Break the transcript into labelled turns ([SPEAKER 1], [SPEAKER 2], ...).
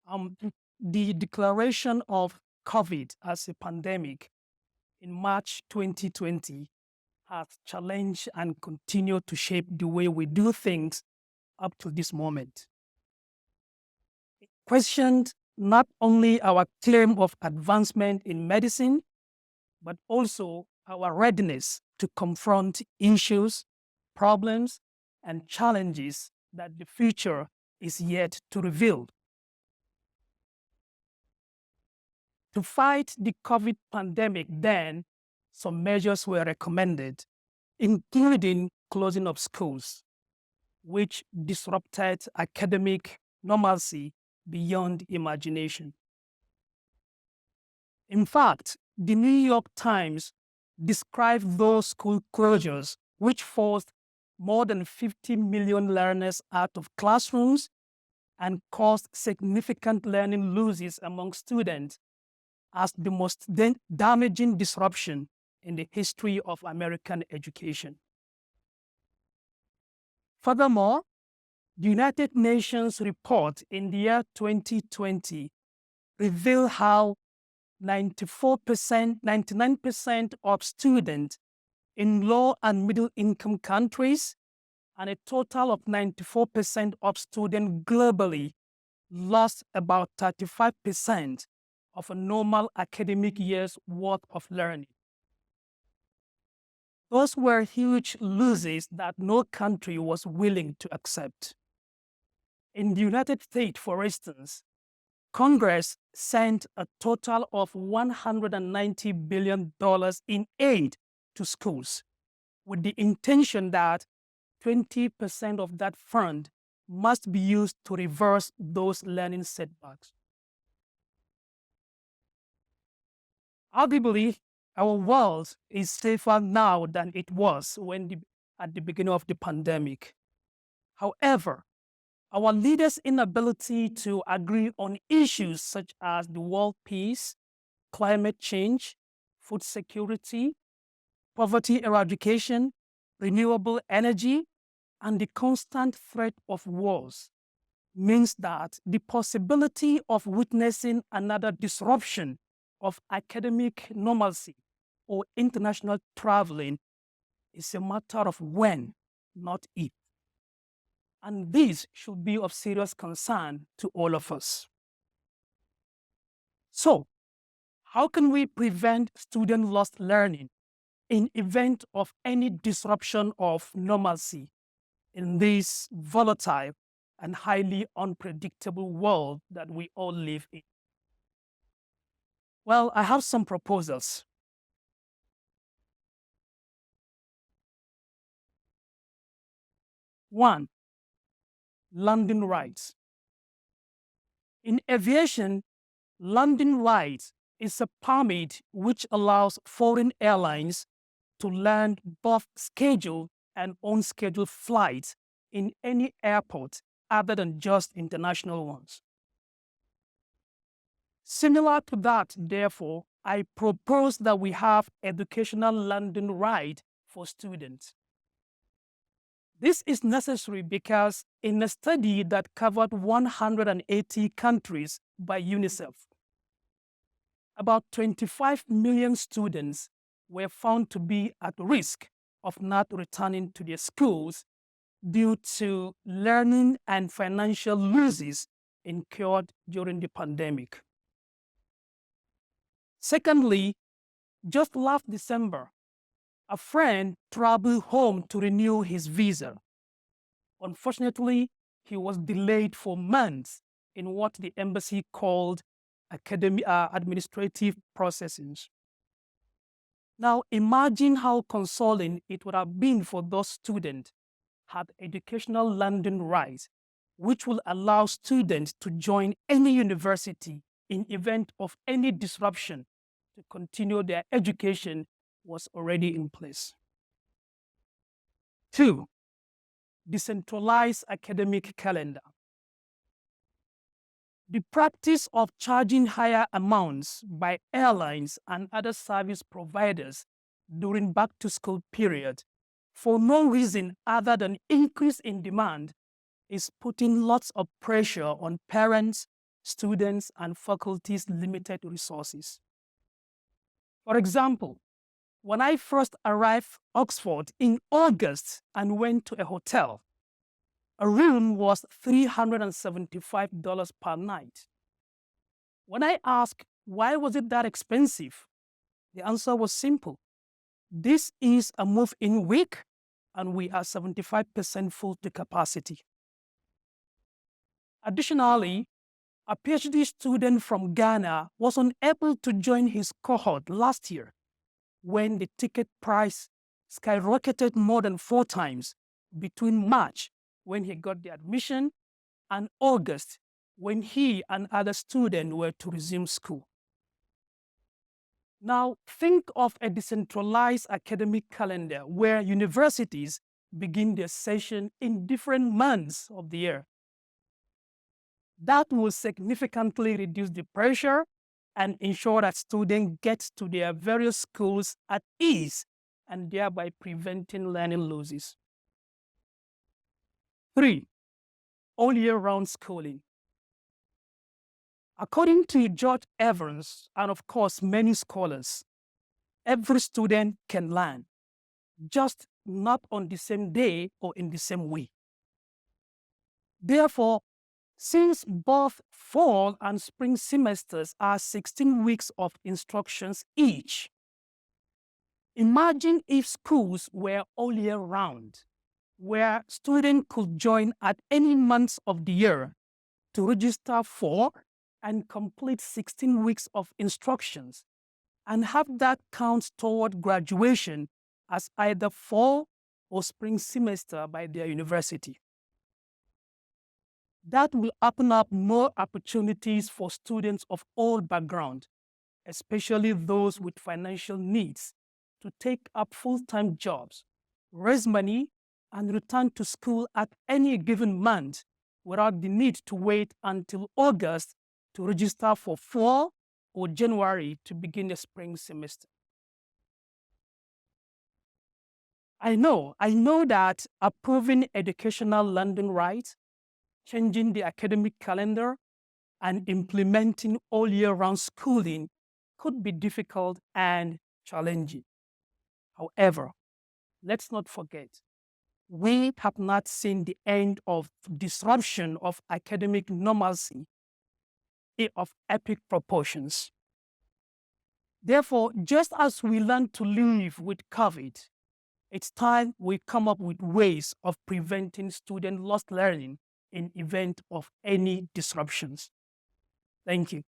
[SPEAKER 1] Um, the declaration of COVID as a pandemic in March 2020 has challenged and continued to shape the way we do things up to this moment. It questioned not only our claim of advancement in medicine, but also our readiness to confront issues, problems, and challenges that the future is yet to reveal. To fight the COVID pandemic, then, some measures were recommended, including closing of schools, which disrupted academic normalcy beyond imagination. In fact, the New York Times described those school closures, which forced more than 50 million learners out of classrooms and caused significant learning losses among students, as the most damaging disruption in the history of American education. Furthermore, the United Nations report in the year 2020 revealed how 99% of students in low and middle income countries and a total of 94% of students globally lost about 35% of a normal academic year's worth of learning. Those were huge losses that no country was willing to accept. In the United States, for instance, Congress sent a total of $190 billion in aid to schools, with the intention that 20% of that fund must be used to reverse those learning setbacks. Arguably, our world is safer now than it was at the beginning of the pandemic. However, our leaders' inability to agree on issues such as the world peace, climate change, food security, poverty eradication, renewable energy, and the constant threat of wars means that the possibility of witnessing another disruption of academic normalcy or international traveling is a matter of when, not if. And this should be of serious concern to all of us. So, how can we prevent student lost learning in event of any disruption of normalcy in this volatile and highly unpredictable world that we all live in? Well, I have some proposals. One, landing rights. In aviation, landing rights is a permit which allows foreign airlines to land both scheduled and unscheduled flights in any airport other than just international ones. Similar to that, therefore, I propose that we have educational landing right for students. This is necessary because in a study that covered 180 countries by UNICEF, about 25 million students were found to be at risk of not returning to their schools due to learning and financial losses incurred during the pandemic. Secondly, just last December, a friend traveled home to renew his visa. Unfortunately, he was delayed for months in what the embassy called administrative processes. Now, imagine how consoling it would have been for those students had educational landing rights, which will allow students to join any university in event of any disruption to continue their education was already in place. Two, decentralized academic calendar. The practice of charging higher amounts by airlines and other service providers during back-to-school period for no reason other than increase in demand is putting lots of pressure on parents, students, and faculty's limited resources. For example, when I first arrived Oxford in August and went to a hotel, a room was $375 per night. When I asked why was it that expensive, the answer was simple. This is a move-in week, and we are 75% full to capacity. Additionally, a PhD student from Ghana was unable to join his cohort last year when the ticket price skyrocketed more than 4 times between March, when he got the admission, and August, when he and other students were to resume school. Now, think of a decentralized academic calendar where universities begin their session in different months of the year. That will significantly reduce the pressure and ensure that students get to their various schools at ease, and thereby preventing learning losses. 3. All year-round schooling. According to George Evans, and of course many scholars, every student can learn, just not on the same day or in the same way. Therefore, since both fall and spring semesters are 16 weeks of instructions each, imagine if schools were all year round, where students could join at any month of the year to register for and complete 16 weeks of instructions, and have that count toward graduation as either fall or spring semester by their university. That will open up more opportunities for students of all backgrounds, especially those with financial needs, to take up full-time jobs, raise money, and return to school at any given month without the need to wait until August to register for fall or January to begin the spring semester. I know that approving educational learning rights, changing the academic calendar, and implementing all year-round schooling could be difficult and challenging. However, let's not forget, we have not seen the end of disruption of academic normalcy of epic proportions. Therefore, just as we learn to live with COVID, it's time we come up with ways of preventing student lost learning in event of any disruptions. Thank you.